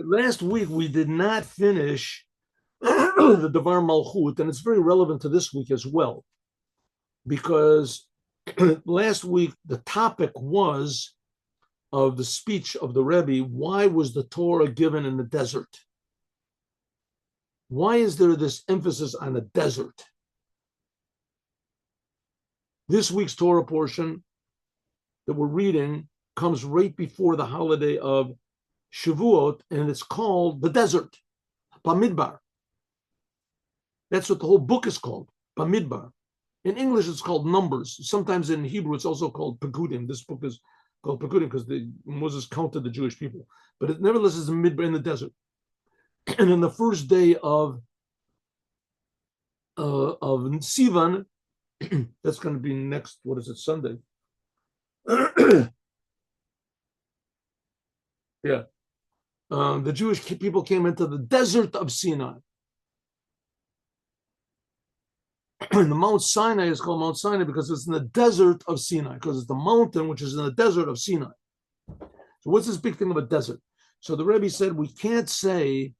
Last week we did not finish the Dvar Malchut, and it's very relevant to this week as well, because last week the topic was of the speech of the Rebbe. Why was the Torah given in the desert? Why is there this emphasis on the desert? This week's Torah portion that we're reading comes right before the holiday of Shavuot, and it's called the desert, Bamidbar. That's what the whole book is called, Bamidbar. In English, it's called Numbers. Sometimes in Hebrew, it's also called Pegudim. This book is called Pegudim because Moses counted the Jewish people. But it nevertheless is in Midbar, in the desert. And in the first day of Sivan, that's going to be next, Sunday? Yeah. The Jewish people came into the desert of Sinai. The Mount Sinai is called Mount Sinai because it's in the desert of Sinai, because it's the mountain which is in the desert of Sinai. So what's this big thing of a desert? So the Rebbe said we can't say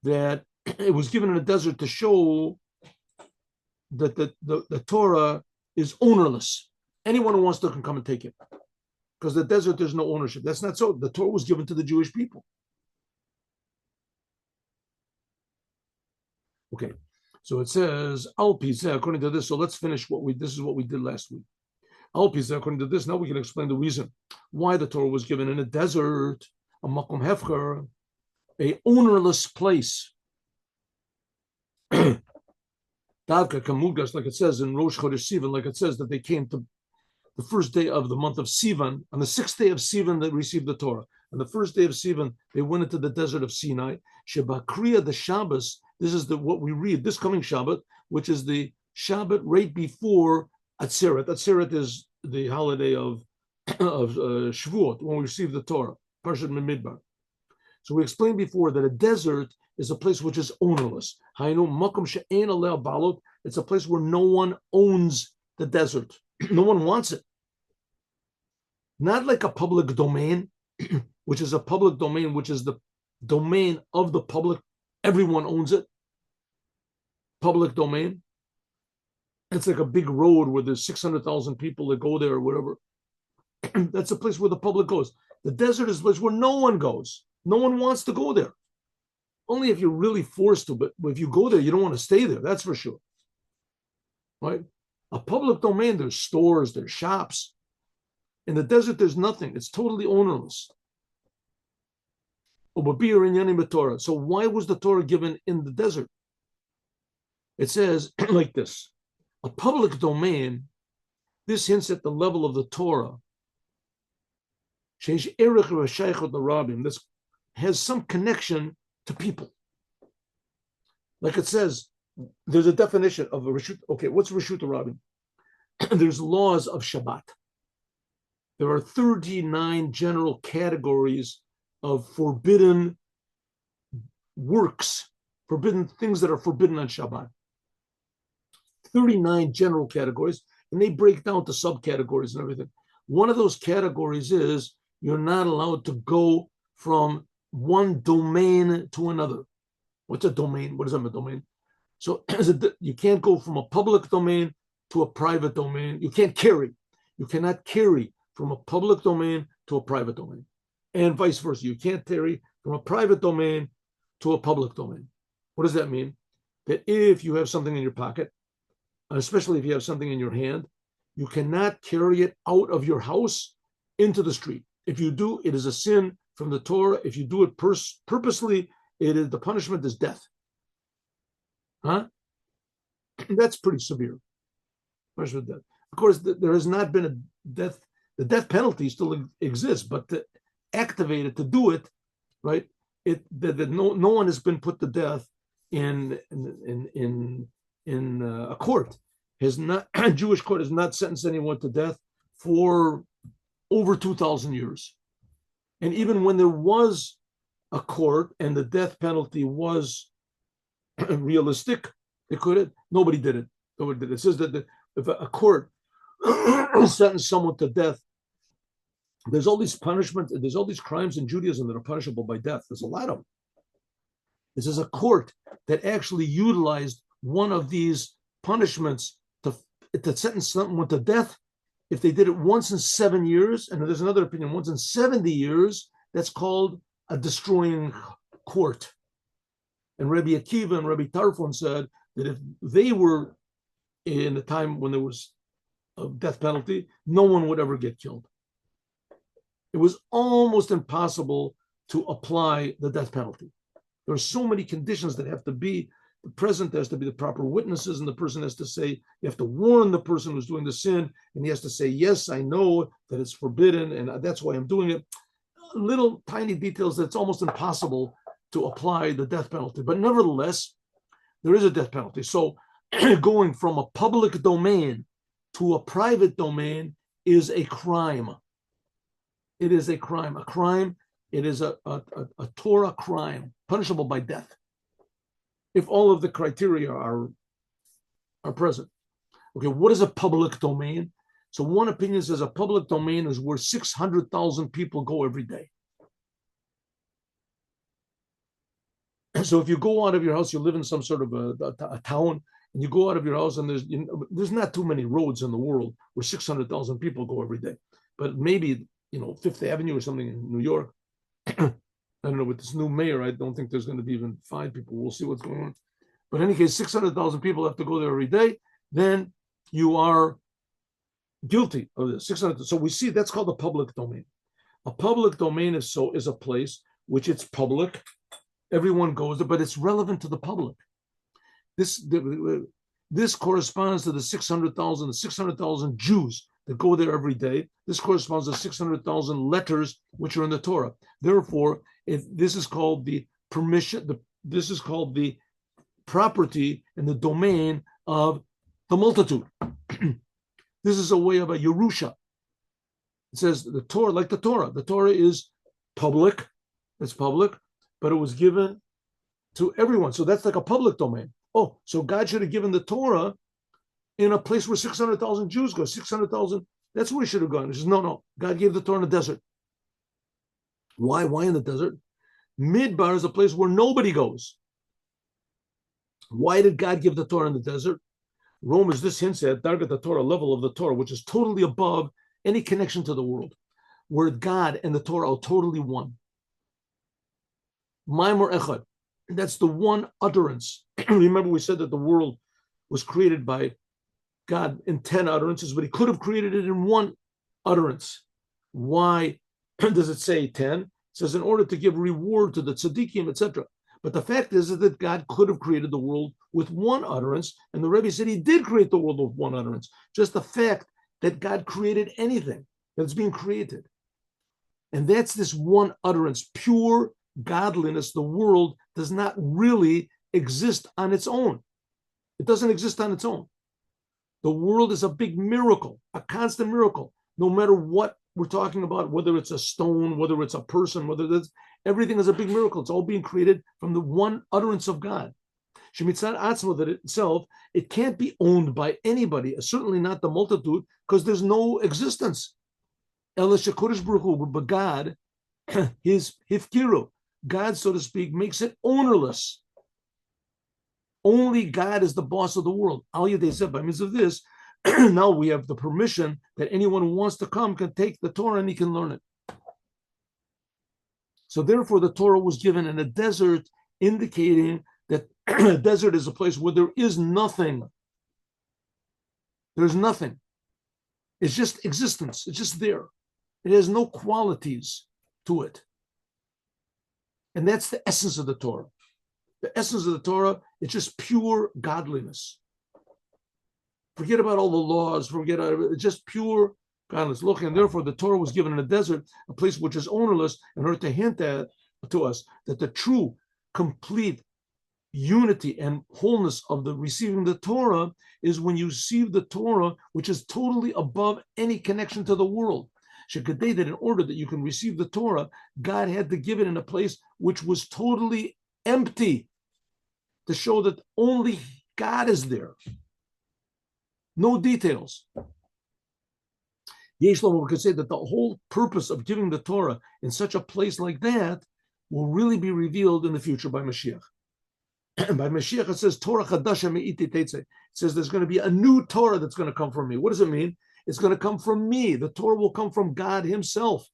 that it was given in a desert to show that the Torah is ownerless. Anyone who wants to can come and take it. Because the desert, there's no ownership. That's not so. The Torah was given to the Jewish people. Okay. So it says, Al Pizeh, according to this. So let's finish this is what we did last week. Al Pizeh, according to this, now we can explain the reason why the Torah was given in a desert, a Makom Hefker, a ownerless place. Davka Kamugas, like it says in Rosh Chodesh Sivan, like it says that they came to the first day of the month of Sivan. On the 6th day of Sivan, they received the Torah. On the first day of Sivan, they went into the desert of Sinai. Shebakriya, the Shabbos, this is what we read this coming Shabbat, which is the Shabbat right before Atzeret. Atzeret is the holiday of Shavuot, when we receive the Torah, Parshat Midbar. So we explained before that a desert is a place which is ownerless. It's a place where no one owns the desert. No one wants it. Not like a public domain, which is a public domain, which is the domain of the public. Everyone owns it. Public domain. It's like a big road where there's 600,000 people that go there or whatever. That's a place where the public goes. The desert is a place where no one goes. No one wants to go there. Only if you're really forced to, but if you go there, you don't want to stay there. That's for sure. Right? A public domain, there's stores, there's shops. In the desert, there's nothing. It's totally ownerless. So why was the Torah given in the desert? It says like this. A public domain, this hints at the level of the Torah. This has some connection to people. Like it says, there's a definition of a Reshut. Okay, what's Reshut Rabim? There's laws of Shabbat. There are 39 general categories of forbidden works, forbidden things that are forbidden on Shabbat. 39 general categories, and they break down to subcategories and everything. One of those categories is you're not allowed to go from one domain to another. What's a domain? What is a domain? So you can't go from a public domain to a private domain. You can't carry. You cannot carry from a public domain to a private domain. And vice versa. You can't carry from a private domain to a public domain. What does that mean? That if you have something in your pocket, especially if you have something in your hand, you cannot carry it out of your house into the street. If you do, it is a sin from the Torah. If you do it purposely, the punishment is death. Huh? That's pretty severe. Punishment death. Of course, there has not been a death. The death penalty still exists, but to activate it, to do it, right? No one has been put to death in a court. Jewish court has not sentenced anyone to death for over 2,000 years. And even when there was a court and the death penalty was realistic, nobody did it. Nobody did it. It says that if a court sentenced someone to death There's all these punishments, there's all these crimes in Judaism that are punishable by death. There's a lot of them. This is a court that actually utilized one of these punishments to sentence someone to death. If they did it once in 7 years, and there's another opinion, once in 70 years, that's called a destroying court. And Rabbi Akiva and Rabbi Tarfon said that if they were in a time when there was a death penalty, no one would ever get killed. It was almost impossible to apply the death penalty. There are so many conditions that have to be present. There has to be the proper witnesses, and the person has to say, you have to warn the person who's doing the sin, and he has to say, yes, I know that it's forbidden, and that's why I'm doing it. Little tiny details that it's almost impossible to apply the death penalty. But nevertheless, there is a death penalty. So going from a public domain to a private domain is a crime. It is a crime. A crime, it is a Torah crime, punishable by death, if all of the criteria are present. Okay, what is a public domain? So one opinion says a public domain is where 600,000 people go every day. So if you go out of your house, you live in some sort of a town, and you go out of your house, and there's not too many roads in the world where 600,000 people go every day. But maybe, Fifth Avenue or something in New York. I don't know, with this new mayor, I don't think there's going to be even 5 people. We'll see what's going on. But in any case, 600,000 people have to go there every day. Then you are guilty of this. 600. So we see that's called a public domain. A public domain is a place which it's public. Everyone goes there, but it's relevant to the public. This corresponds to the 600,000 Jews that go there every day. This corresponds to 600,000 letters which are in the Torah. Therefore, this is called the permission. This is called the property and the domain of the multitude. This is a way of a Yerusha. It says the Torah, like the Torah. The Torah is public. It's public, but it was given to everyone. So that's like a public domain. Oh, so God should have given the Torah in a place where 600,000 Jews go. 600,000, that's where he should have gone. He says, no. God gave the Torah in the desert. Why? Why in the desert? Midbar is a place where nobody goes. Why did God give the Torah in the desert? Romans, this hints at Dargat the Torah, level of the Torah, which is totally above any connection to the world, where God and the Torah are totally one. Maimor Echad, that's the one utterance. Remember, we said that the world was created by God in 10 utterances, but he could have created it in one utterance. Why does it say 10? It says in order to give reward to the tzaddikim, etc. But the fact is that God could have created the world with one utterance, and the Rebbe said he did create the world with one utterance. Just the fact that God created anything that's being created. And that's this one utterance, pure godliness. The world does not really exist on its own. It doesn't exist on its own. The world is a big miracle, a constant miracle, no matter what we're talking about, whether it's a stone, whether it's a person, everything is a big miracle. It's all being created from the one utterance of God. Shemitzat Atzmo, that itself, it can't be owned by anybody, certainly not the multitude, because there's no existence. Ela Shekorish Baruch Hu, but God, his Hifkiru, God, so to speak, makes it ownerless. Only God is the boss of the world. Al Yadei said, by means of this, now we have the permission that anyone who wants to come can take the Torah and he can learn it. So therefore, the Torah was given in a desert, indicating that a desert is a place where there is nothing. There's nothing. It's just existence. It's just there. It has no qualities to it. And that's the essence of the Torah. The essence of the Torah, it's just pure godliness. Forget about all the laws, forget about it. It's just pure godliness. Look, and therefore the Torah was given in a desert, a place which is ownerless, in order to hint to us that the true, complete unity and wholeness of the receiving the Torah is when you receive the Torah, which is totally above any connection to the world. Shekadei, that in order that you can receive the Torah, God had to give it in a place which was totally empty, to show that only God is there. No details. We could say that the whole purpose of giving the Torah in such a place like that will really be revealed in the future by Moshiach. By Moshiach, it says Torah chadasha me'iti teitze. It says there's going to be a new Torah that's going to come from me. What does it mean? It's going to come from me. The Torah will come from God Himself.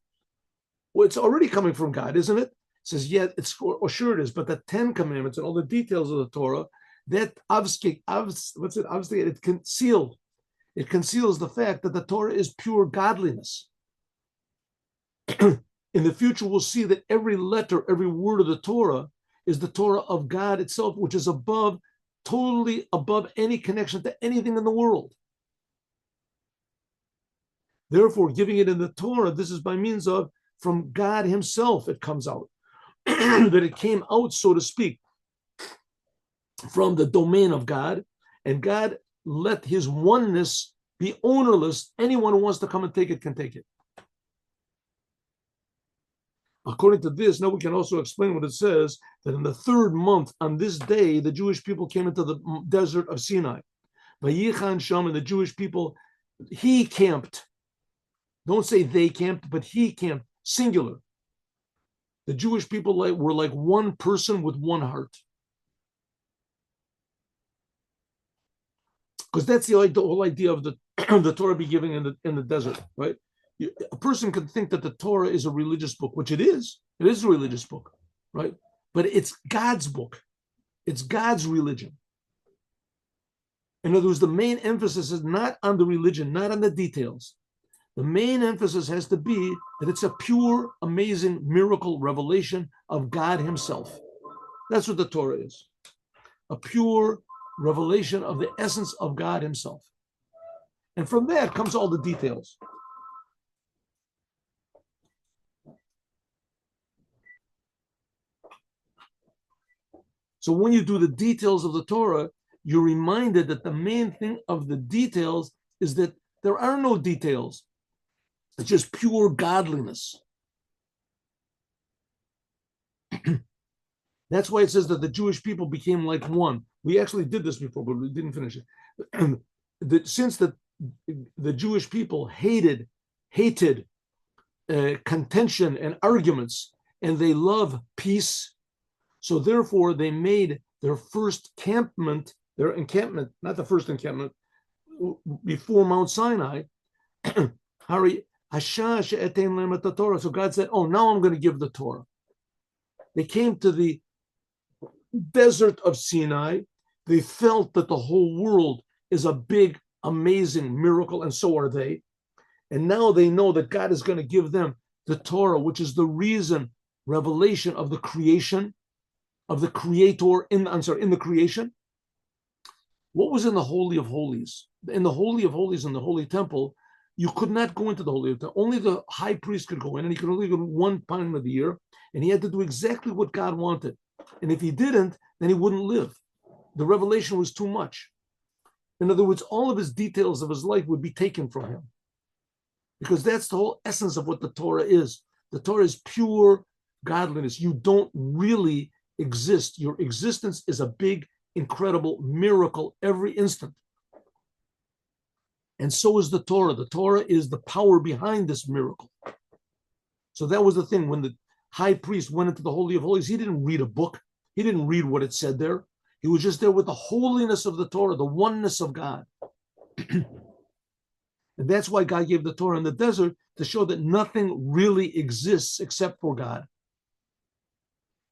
Well, it's already coming from God, isn't it? It says, yeah, or sure it is. But the 10 Commandments and all the details of the Torah, that it concealed. It conceals the fact that the Torah is pure godliness. In the future, we'll see that every letter, every word of the Torah is the Torah of God itself, which is totally above any connection to anything in the world. Therefore, giving it in the Torah, this is by means of, from God Himself, it comes out. That it came out, so to speak, from the domain of God, and God let His oneness be ownerless. Anyone who wants to come and take it can take it. According to this, now we can also explain what it says, that in the 3rd month, on this day, the Jewish people came into the desert of Sinai. Vayichan Sham, and the Jewish people, He camped. Don't say they camped, but He camped, singular. The Jewish people were like one person with one heart. Because that's the whole idea of the Torah be giving in the desert, right? A person could think that the Torah is a religious book, which it is. It is a religious book, right? But it's God's book. It's God's religion. In other words, the main emphasis is not on the religion, not on the details. The main emphasis has to be that it's a pure, amazing miracle revelation of God Himself. That's what the Torah is. A pure revelation of the essence of God Himself. And from that comes all the details. So when you do the details of the Torah, you're reminded that the main thing of the details is that there are no details. It's just pure godliness. That's why it says that the Jewish people became like one. We actually did this before, but we didn't finish it. Since the Jewish people hated contention and arguments, and they love peace, so therefore they made their encampment, not the first encampment, before Mount Sinai. So God said, oh, now I'm going to give the Torah. They came to the desert of Sinai. They felt that the whole world is a big, amazing miracle, and so are they. And now they know that God is going to give them the Torah, which is the revelation of the creation, of the Creator in the creation. What was in the Holy of Holies? In the Holy of Holies, in the Holy Temple, you could not go into the Holy of Temple. Only the high priest could go in, and he could only go one time of the year, and he had to do exactly what God wanted. And if he didn't, then he wouldn't live. The revelation was too much. In other words, all of his details of his life would be taken from him. Because that's the whole essence of what the Torah is. The Torah is pure godliness. You don't really exist. Your existence is a big, incredible miracle every instant. And so is the Torah. The Torah is the power behind this miracle. So that was the thing. When the high priest went into the Holy of Holies, he didn't read a book. He didn't read what it said there. He was just there with the holiness of the Torah, the oneness of God. And that's why God gave the Torah in the desert, to show that nothing really exists except for God.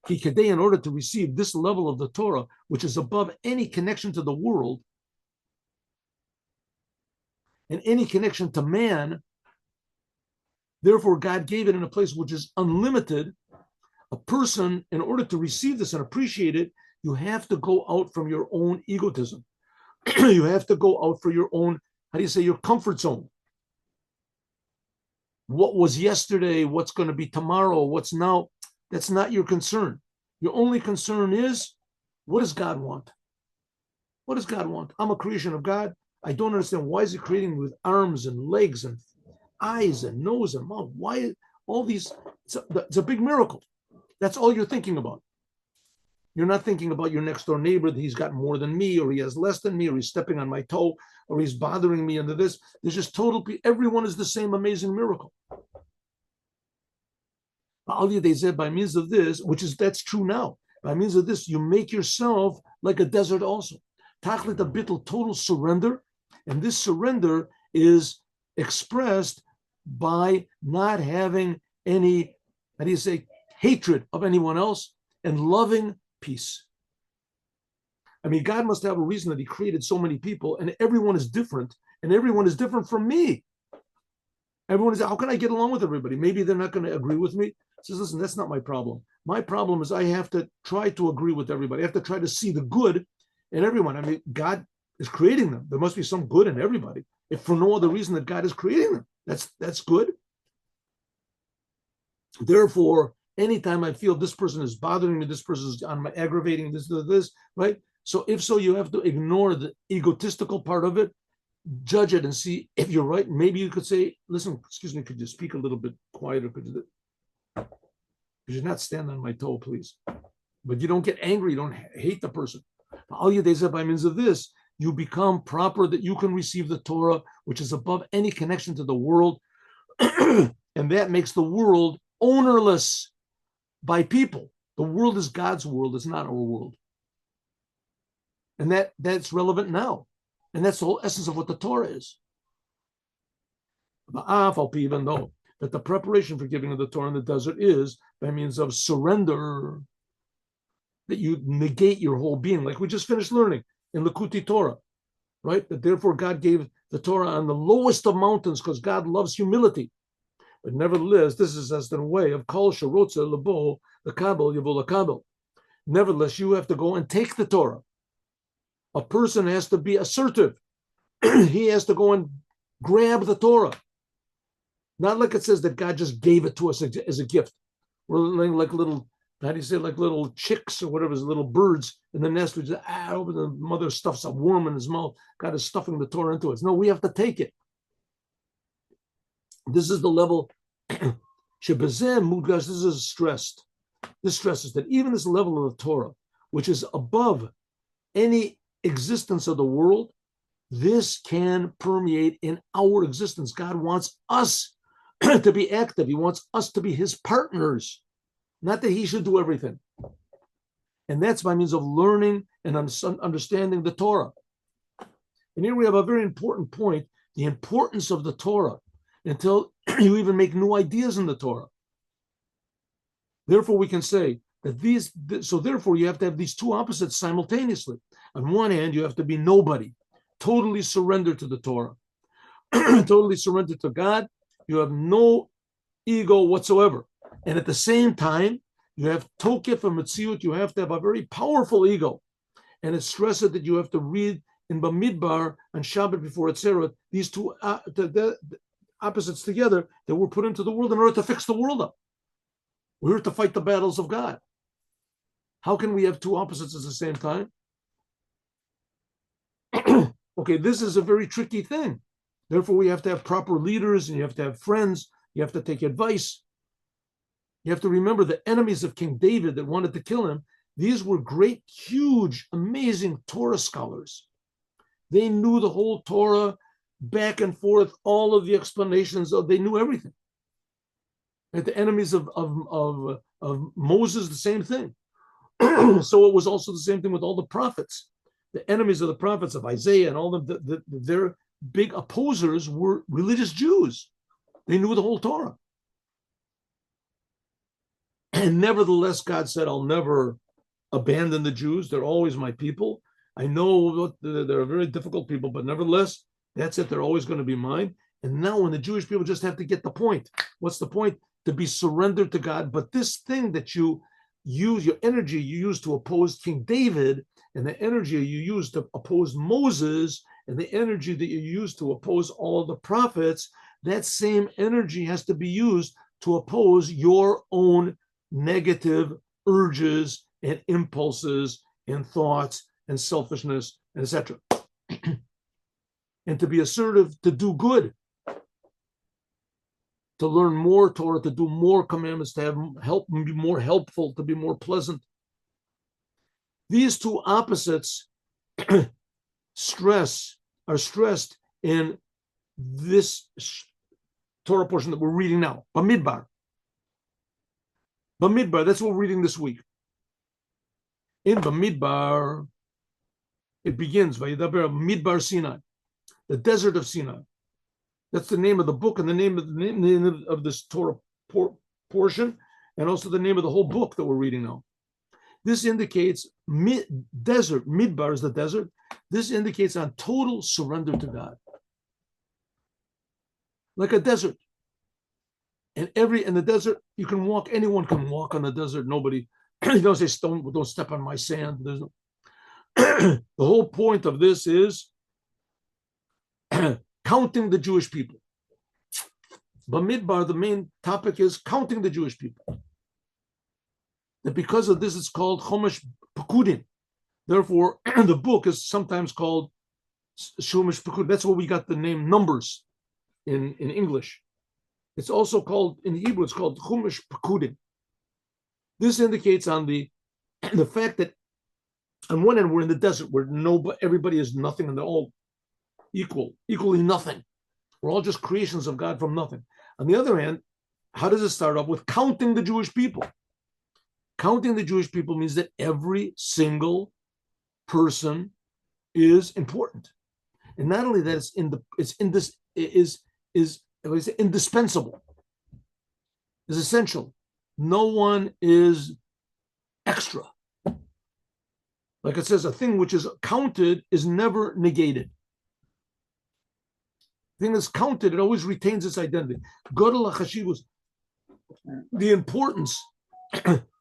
In order to receive this level of the Torah, which is above any connection to the world and any connection to man, therefore God gave it in a place which is unlimited. A person, in order to receive this and appreciate it, you have to go out from your own egotism. You have to go out for your own, your comfort zone. What was yesterday, what's going to be tomorrow, what's now, that's not your concern. Your only concern is, what does God want? What does God want? I'm a creation of God. I don't understand, why is he creating me with arms and legs and eyes and nose and mouth? Why all these? It's a big miracle. That's all you're thinking about. You're not thinking about your next door neighbor, that he's got more than me, or he has less than me, or he's stepping on my toe, or he's bothering me under this. There's just everyone is the same amazing miracle. By means of this, that's true now. By means of this, you make yourself like a desert also. Tachlit abitl, total surrender. And this surrender is expressed by not having any, hatred of anyone else and loving peace. I mean, God must have a reason that he created so many people, and everyone is different, and everyone is different from me. Everyone is, how can I get along with everybody? Maybe they're not going to agree with me. He says, listen, that's not my problem. My problem is I have to try to agree with everybody. I have to try to see the good in everyone. I mean, God is creating them. There must be some good in everybody, if for no other reason that God is creating them. That's good. Therefore, anytime I feel this person is bothering me, this person is on my aggravating, this, right? So if so, you have to ignore the egotistical part of it, judge it and see if you're right. Maybe you could say, listen, excuse me, could you speak a little bit quieter? Could you not stand on my toe, please? But you don't get angry, you don't hate the person. All you days by means of this, you become proper, that you can receive the Torah, which is above any connection to the world. And that makes the world ownerless by people. The world is God's world, it's not our world. And that's relevant now. And that's the whole essence of what the Torah is. Even though that the preparation for giving of the Torah in the desert is by means of surrender, that you negate your whole being, like we just finished learning in Likutei Torah, right? That therefore God gave the Torah on the lowest of mountains because God loves humility. But nevertheless, this is as the way of Kol Sherotze Lebo L'Kabel Yavo L'Kabel. Nevertheless, you have to go and take the Torah. A person has to be assertive. He has to go and grab the Torah. Not like it says that God just gave it to us as a gift. We're like little, like little chicks or whatever, little birds in the nest. We just, open the mother stuffs a worm in his mouth. God is stuffing the Torah into us. No, we have to take it. This is the level. This is stressed. This stresses that even this level of the Torah, which is above any existence of the world, this can permeate in our existence. God wants us to be active. He wants us to be his partners, not that he should do everything. And that's by means of learning and understanding the Torah. And here we have a very important point, the importance of the Torah, until you even make new ideas in the Torah. Therefore, we can say that so therefore you have to have these two opposites simultaneously. On one hand, you have to be nobody, totally surrendered to the Torah, totally surrendered to God. You have no ego whatsoever. And at the same time, you have tokef and metziut. You have to have a very powerful ego. And it's stressed that you have to read in Bamidbar and Shabbat before Etzerot, these two the opposites together that were put into the world in order to fix the world up. We're here to fight the battles of God. How can we have two opposites at the same time? Okay, this is a very tricky thing. Therefore, we have to have proper leaders, and you have to have friends. You have to take advice. You have to remember the enemies of King David that wanted to kill him. These were great, huge, amazing Torah scholars. They knew the whole Torah back and forth, all of the explanations. They knew everything. And the enemies of Moses, the same thing. So it was also the same thing with all the prophets. The enemies of the prophets of Isaiah and all of their big opposers were religious Jews. They knew the whole Torah. And nevertheless, God said, I'll never abandon the Jews. They're always my people. I know they're very difficult people, but nevertheless, that's it. They're always going to be mine. And now when the Jewish people just have to get the point. What's the point? To be surrendered to God. But this thing that you use, your energy you use to oppose King David, and the energy you use to oppose Moses, and the energy that you use to oppose all of the prophets, that same energy has to be used to oppose your own negative urges and impulses and thoughts and selfishness, etc. And to be assertive, to do good, to learn more Torah, to do more commandments, to have help, be more helpful, to be more pleasant. These two opposites are stressed in this Torah portion that we're reading now, Bamidbar. Bamidbar, that's what we're reading this week. In Bamidbar, it begins, Vayidaber Midbar Sinai, the desert of Sinai. That's the name of the book and the name of this Torah portion, and also the name of the whole book that we're reading now. This indicates desert. Midbar is the desert. This indicates on total surrender to God, like a desert. And in the desert, you can walk. Anyone can walk on the desert. Nobody, you don't say, don't step on my sand. There's no. The whole point of this is counting the Jewish people. Bamidbar, the main topic is counting the Jewish people. That because of this, it's called Chumash Pekudin. Therefore, the book is sometimes called Chumash Pekudin. That's where we got the name Numbers in English. It's also called, in Hebrew, it's called Chumash Pekudin. This indicates on the fact that on one end, we're in the desert where everybody is nothing and they're all equally nothing. We're all just creations of God from nothing. On the other hand, how does it start off? With counting the Jewish people. Counting the Jewish people means that every single person is important. And not only that, it's indispensable. Is essential. No one is extra. Like it says, a thing which is counted is never negated. The thing that's counted, it always retains its identity. Godel HaChashivus, the importance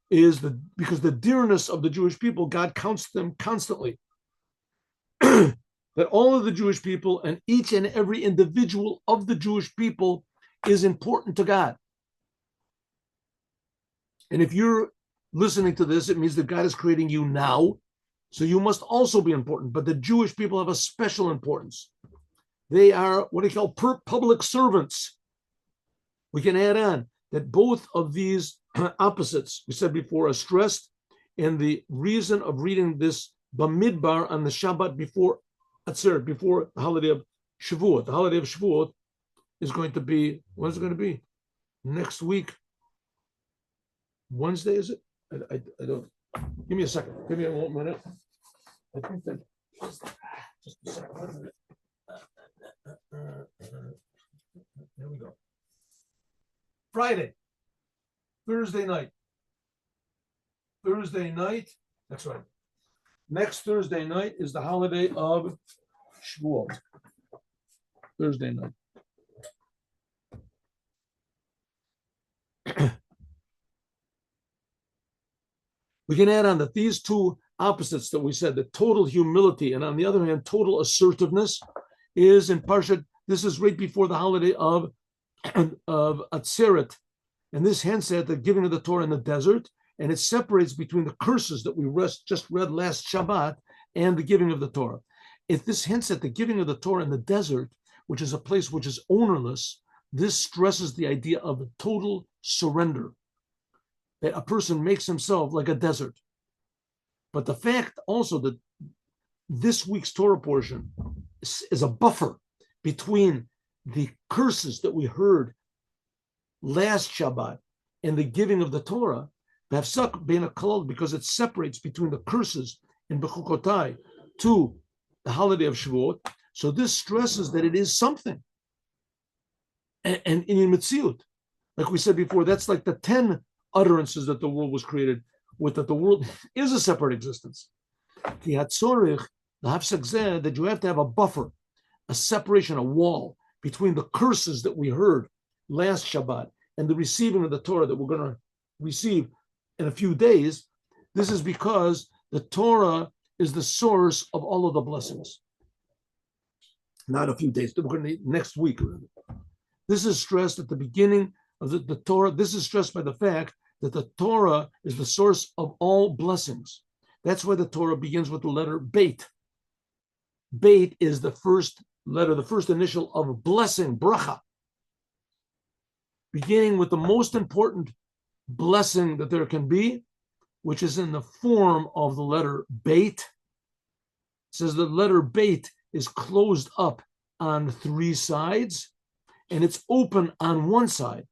is because the dearness of the Jewish people, God counts them constantly. That all of the Jewish people and each and every individual of the Jewish people is important to God. And if you're listening to this, it means that God is creating you now. So you must also be important. But the Jewish people have a special importance. They are what they call public servants. We can add on that both of these opposites, we said before, are stressed. And the reason of reading this Bamidbar on the Shabbat before Atzeret, before the holiday of Shavuot. The holiday of Shavuot is going to be, when is it going to be? Next week. Wednesday, is it? I don't. Give me a second. Give me a minute. I think that just a second. There we go. Friday, Thursday night. Thursday night. That's right. Next Thursday night is the holiday of Shavuot. Thursday night. We can add on that these two opposites that we said, the total humility and on the other hand, total assertiveness, is in Parshat. This is right before the holiday of Atzeret. And this hints at the giving of the Torah in the desert. And it separates between the curses that we just read last Shabbat and the giving of the Torah. If this hints at the giving of the Torah in the desert, which is a place which is ownerless, this stresses the idea of total surrender. That a person makes himself like a desert. But the fact also that this week's Torah portion is a buffer between the curses that we heard last Shabbat and the giving of the Torah, because it separates between the curses in Bechukotai to the holiday of Shavuot. So this stresses that it is something. And in Metziut, like we said before, that's like the 10 utterances that the world was created with, that the world is a separate existence. That you have to have a buffer, a separation, a wall between the curses that we heard last Shabbat and the receiving of the Torah that we're going to receive in a few days. This is because the Torah is the source of all of the blessings. Not a few days, we're going to next week. This is stressed at the beginning of the Torah. This is stressed by the fact that the Torah is the source of all blessings. That's why the Torah begins with the letter Beit. Beit is the first letter, the first initial of blessing, bracha. Beginning with the most important blessing that there can be, which is in the form of the letter beit. It says the letter beit is closed up on 3 sides, and it's open on one side.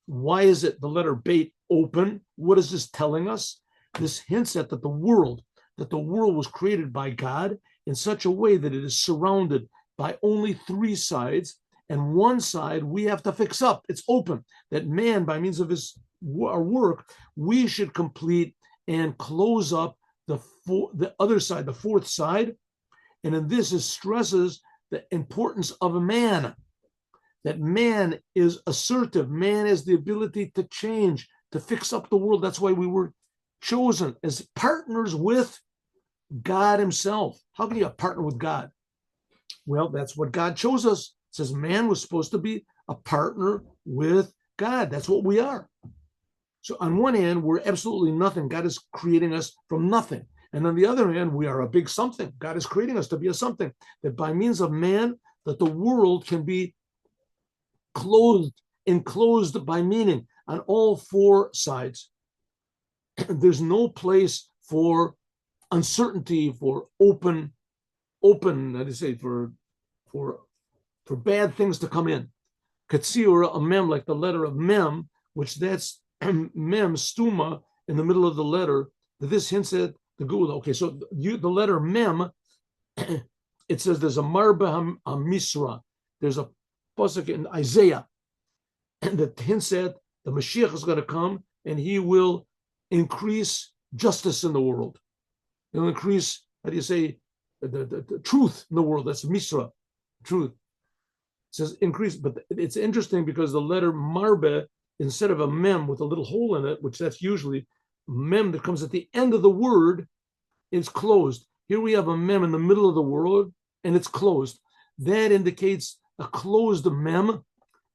Why is it the letter beit open? What is this telling us? This hints at that the world was created by God in such a way that it is surrounded by only 3 sides, and one side we have to fix up. It's open. That man, by means of our work, we should complete and close up the other side, the 4th side. And in this, it stresses the importance of a man. That man is assertive. Man has the ability to change, to fix up the world. That's why we were chosen as partners with God himself. How can you partner with God? Well, that's what God chose us. It says man was supposed to be a partner with God. That's what we are. So on one hand, we're absolutely nothing. God is creating us from nothing. And on the other hand, we are a big something. God is creating us to be a something, that by means of man, that the world can be enclosed by meaning on all 4 sides. There's no place for uncertainty, for open, how do you say, for bad things to come in. Katsir, a mem, like the letter of mem, which that's mem, stuma, in the middle of the letter, that this hints at the gula. Okay, so the letter mem, it says there's a marba misra. There's a pasuk in Isaiah that hints at the Moshiach is going to come and he will increase justice in the world. He'll increase, how do you say, the truth in the world. That's misra, truth. It says increase, but it's interesting because the letter marbe, instead of a mem with a little hole in it, which that's usually mem that comes at the end of the word, is closed. Here we have a mem in the middle of the word and it's closed. That indicates a closed mem,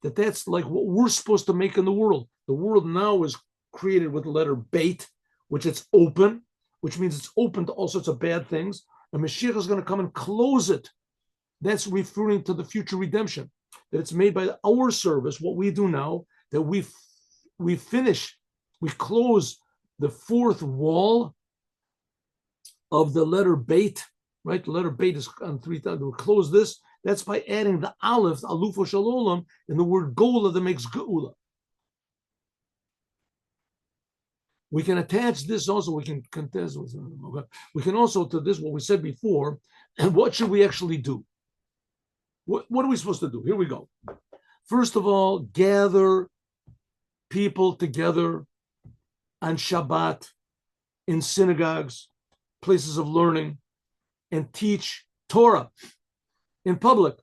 that's like what we're supposed to make in the world. The world now is created with the letter beit, which it's open, which means it's open to all sorts of bad things. And Moshiach is going to come and close it. That's referring to the future redemption, that it's made by our service, what we do now, that we close the 4th wall of the letter beit, right? The letter beit is on 3,000. We close this. That's by adding the aleph, alufo shalom, in the word gola that makes geula. We can attach this also. We can contest. We can also to this what we said before. And what should we actually do? What are we supposed to do? Here we go. First of all, gather people together on Shabbat in synagogues, places of learning, and teach Torah in public,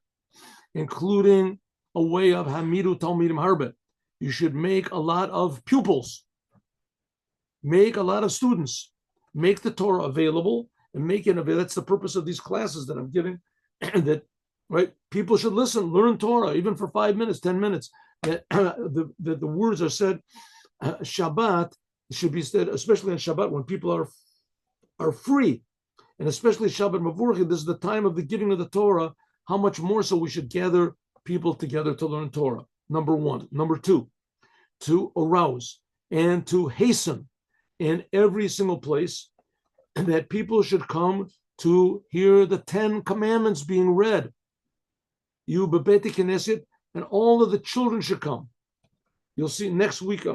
including a way of Hamidu Talmidim Harbe. You should make a lot of pupils, make a lot of students, make the Torah available, and make it available. That's the purpose of these classes that I'm giving, that right? People should listen, learn Torah, even for 5 minutes, 10 minutes. That the words are said. Shabbat should be said, especially on Shabbat when people are free, and especially Shabbat Mavurchi. This is the time of the giving of the Torah. How much more so we should gather people together to learn Torah. Number 1. Number 2, to arouse and to hasten in every single place, and that people should come to hear the 10 commandments being read. You bebeti knesset, and all of the children should come. You'll see next week,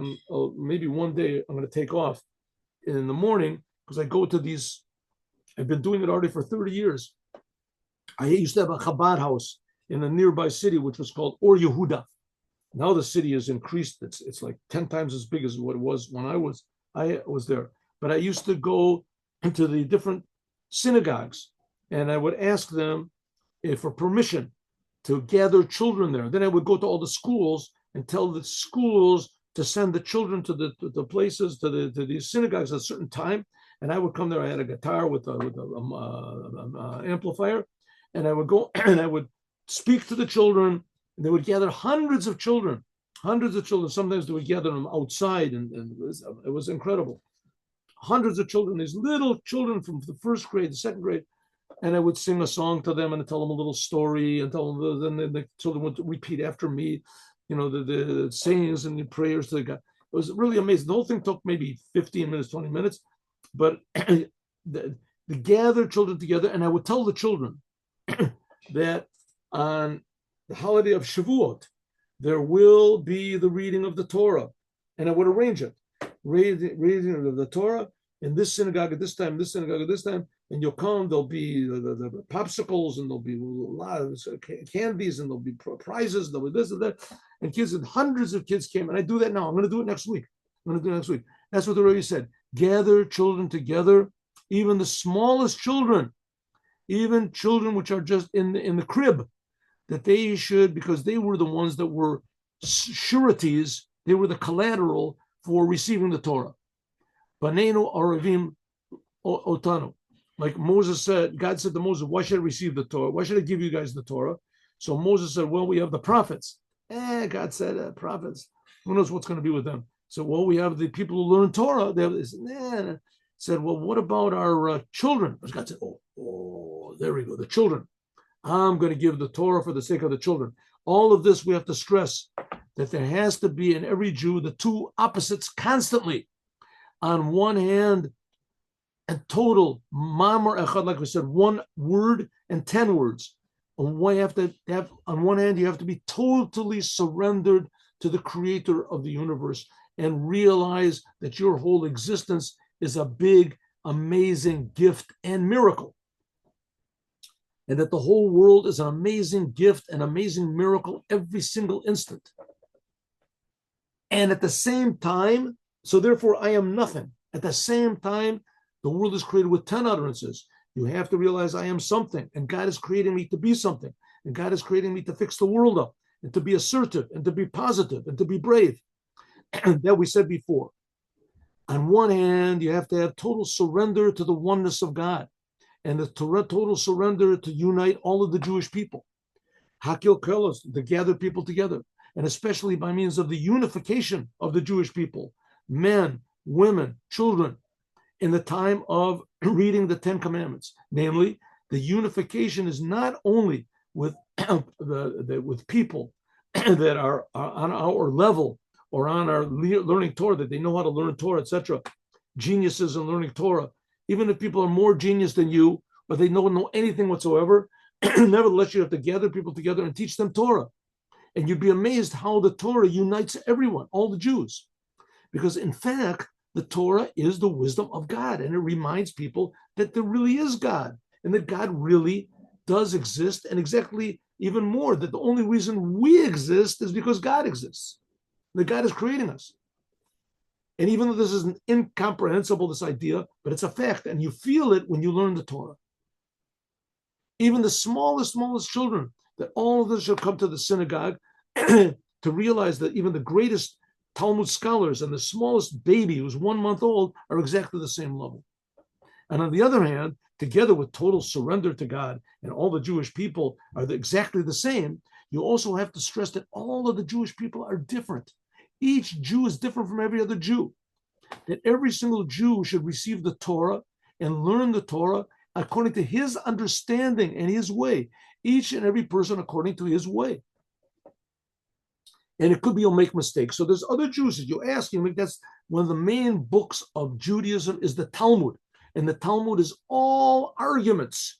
maybe one day I'm going to take off in the morning because I go to these. I've been doing it already for 30 years. I used to have a Chabad house in a nearby city, which was called Or Yehuda. Now the city has increased. It's like 10 times as big as what it was when I was there. But I used to go into the different synagogues, and I would ask them for permission to gather children there. Then I would go to all the schools and tell the schools to send the children to the places, to the synagogues at a certain time. And I would come there. I had a guitar with a amplifier, and I would go and I would speak to the children. And they would gather hundreds of children. Sometimes they would gather them outside, and it was incredible. Hundreds of children, these little children from the 1st grade, the 2nd grade, and I would sing a song to them and tell them a little story, and tell them. Then the children would repeat after me, the sayings and the prayers to God. was really amazing. The whole thing took maybe 15 minutes, 20 minutes, but the gather children together, and I would tell the children that on the holiday of Shavuot, there will be the reading of the Torah, and I would arrange it, reading of the Torah in this synagogue at this time, this synagogue at this time, and you'll come. There'll be the popsicles, and there'll be a lot of candies, and there'll be prizes, there'll be this and that, and kids, and hundreds of kids came, and I do that now. I'm going to do it next week. That's what the Rebbe said. Gather children together, even the smallest children, even children which are just in the crib, that they should, because they were the ones that were sureties, they were the collateral for receiving the Torah. Banenu Aravim Otanu. Like Moses said, God said to Moses, why should I receive the Torah? Why should I give you guys the Torah? So Moses said, well, we have the prophets. God said, prophets. Who knows what's going to be with them? So, well, we have the people who learn Torah. They have this, said, well, what about our children? God said, oh, there we go, the children. I'm going to give the Torah for the sake of the children. All of this, we have to stress that there has to be in every Jew the two opposites constantly. On one hand, a total mamar echad, like we said, one word and 10 words. On one hand, you have to be totally surrendered to the creator of the universe and realize that your whole existence is a big, amazing gift and miracle. And that the whole world is an amazing gift, an amazing miracle every single instant. And at the same time, so therefore I am nothing. At the same time, the world is created with 10 utterances. You have to realize I am something, and God is creating me to be something, and God is creating me to fix the world up, and to be assertive, and to be positive, and to be brave. That we said before. On one hand, you have to have total surrender to the oneness of God, and the total surrender to unite all of the Jewish people. Hakil Kelos, to gather people together, and especially by means of the unification of the Jewish people, men, women, children, in the time of reading the 10 Commandments. Namely, the unification is not only with with people that are on our level or on our learning Torah, that they know how to learn Torah, etc. Geniuses in learning Torah. Even if people are more genius than you, but they don't know anything whatsoever, nevertheless, you have to gather people together and teach them Torah. And you'd be amazed how the Torah unites everyone, all the Jews. Because in fact, the Torah is the wisdom of God, and it reminds people that there really is God, and that God really does exist, and exactly even more, that the only reason we exist is because God exists, that God is creating us. And even though this is incomprehensible, this idea, but it's a fact, and you feel it when you learn the Torah. Even the smallest children, that all of them should come to the synagogue to realize that even the greatest Talmud scholars and the smallest baby who's 1 month old are exactly the same level. And on the other hand, together with total surrender to God, and all the Jewish people are exactly the same, you also have to stress that all of the Jewish people are different. Each Jew is different from every other Jew. That every single Jew should receive the Torah and learn the Torah according to his understanding and his way. Each and every person according to his way. And it could be you'll make mistakes. So there's other Jews that you ask him. That's one of the main books of Judaism is the Talmud. And the Talmud is all arguments,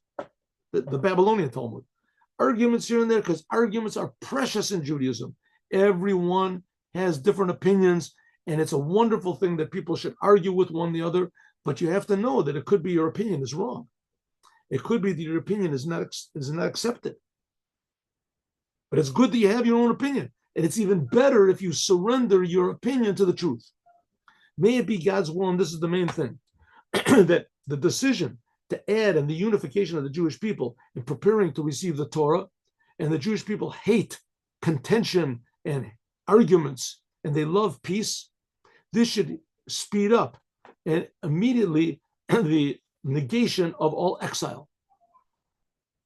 the Babylonian Talmud. Arguments here and there, because arguments are precious in Judaism. Everyone has different opinions, and it's a wonderful thing that people should argue with one another, but you have to know that it could be your opinion is wrong. It could be that your opinion is not accepted. But it's good that you have your own opinion. And it's even better if you surrender your opinion to the truth. May it be God's will, and this is the main thing, that the decision to add and the unification of the Jewish people in preparing to receive the Torah, and the Jewish people hate contention and arguments, and they love peace, this should speed up and immediately the negation of all exile.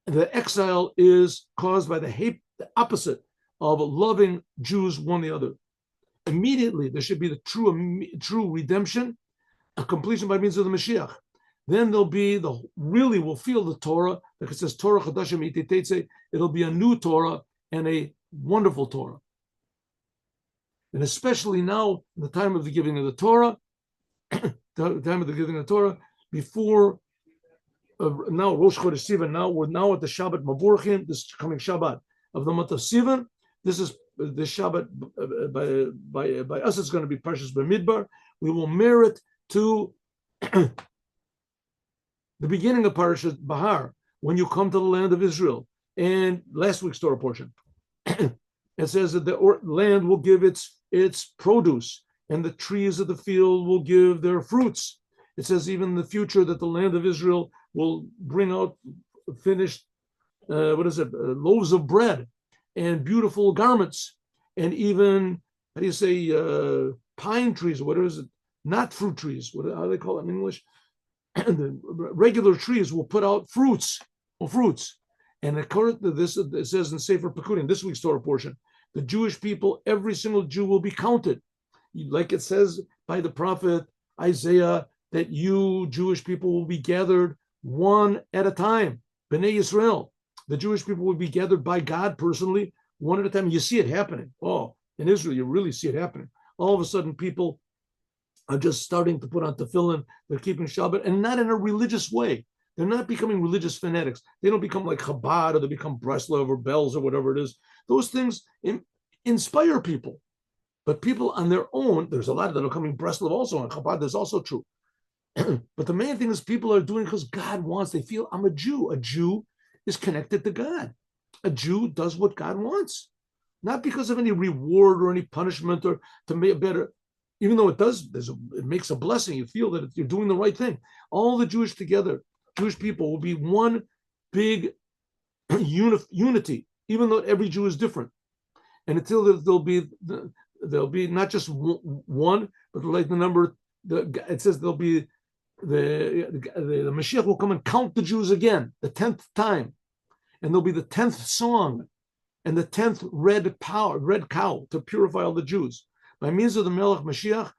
The exile is caused by the hate, the opposite of loving Jews one the other. Immediately, there should be the true redemption, a completion by means of the Moshiach. Then there'll be really will feel the Torah, like it says, Torah Chadashim Ititetze, it'll be a new Torah and a wonderful Torah. And especially now, in the time of the giving of the Torah, before now Rosh Chodesh Sivan. Now we're at the Shabbat Maburchim, this coming Shabbat of the month of Sivan. This is the Shabbat by us. It's going to be Parshas Bamidbar. We will merit to the beginning of Parshas Bahar when you come to the land of Israel. And last week's Torah portion, it says that the land will give its produce, and the trees of the field will give their fruits. It says even in the future that the land of Israel will bring out finished, loaves of bread and beautiful garments, and even, pine trees, what is it? Not fruit trees, how do they call it in English? The regular trees will put out fruits. And according to this, it says in Sefer Pekudim, this week's Torah portion, the Jewish people, every single Jew will be counted. Like it says by the prophet Isaiah, that you Jewish people will be gathered one at a time. Bnei Yisrael, the Jewish people will be gathered by God personally, one at a time. You see it happening. Oh, in Israel, you really see it happening. All of a sudden, people are just starting to put on tefillin. They're keeping Shabbat, and not in a religious way. They're not becoming religious fanatics. They don't become like Chabad, or they become Breslov or Bells or whatever it is. Those things inspire people. But people on their own, there's a lot that are coming Breslov also, and Chabad is also true. But the main thing is people are doing because God wants. They feel, I'm a Jew. A Jew is connected to God. A Jew does what God wants, not because of any reward or any punishment or to make it better. Even though it does, it makes a blessing. You feel that you're doing the right thing. All the Jewish people will be one big unity, even though every Jew is different. And until there'll be not just one, but like the number. It says there'll be the Moshiach will come and count the Jews again, the 10th time, and there'll be the 10th song and the 10th red cow to purify all the Jews. By means of the Melech Moshiach,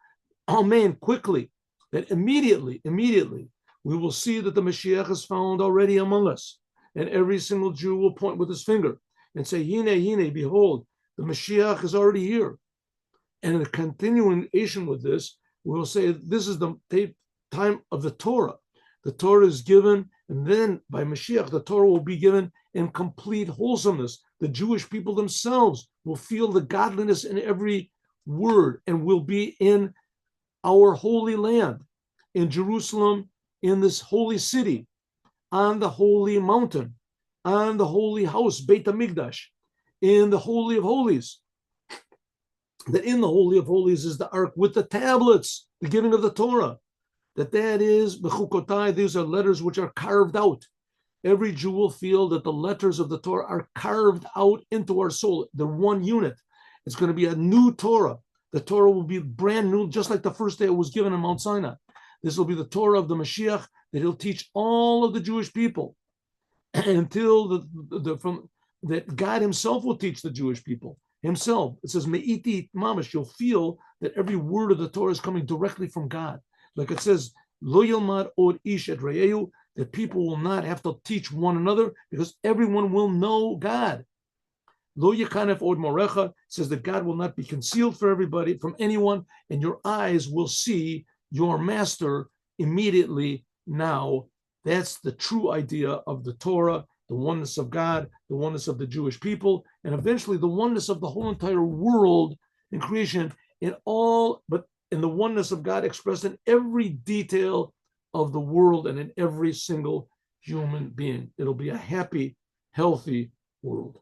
amen, quickly, that immediately, we will see that the Moshiach is found already among us. And every single Jew will point with his finger and say, Hine, behold, the Moshiach is already here. And in a continuation with this, we will say this is the time of the Torah. The Torah is given, and then by Mashiach, the Torah will be given in complete wholesomeness. The Jewish people themselves will feel the godliness in every word and will be in our holy land, in Jerusalem, in this holy city, on the holy mountain, on the holy house, Beit HaMikdash, in the Holy of Holies. That in the Holy of Holies is the ark with the tablets, the giving of the Torah. That is, Bechukotai, these are letters which are carved out. Every Jew will feel that the letters of the Torah are carved out into our soul. They're one unit. It's going to be a new Torah. The Torah will be brand new, just like the first day it was given in Mount Sinai. This will be the Torah of the Mashiach that he'll teach all of the Jewish people until that God himself will teach the Jewish people. Himself. It says, Me'iti mamash, you'll feel that every word of the Torah is coming directly from God. Like it says, Lo yilmad od ish et re'ehu, that people will not have to teach one another because everyone will know God. Lo yakanef od morecha, says that God will not be concealed for everybody, from anyone, and your eyes will see your master immediately now. That's the true idea of the Torah, the oneness of God, the oneness of the Jewish people, and eventually the oneness of the whole entire world in creation, in the oneness of God expressed in every detail of the world and in every single human being. It'll be a happy, healthy world.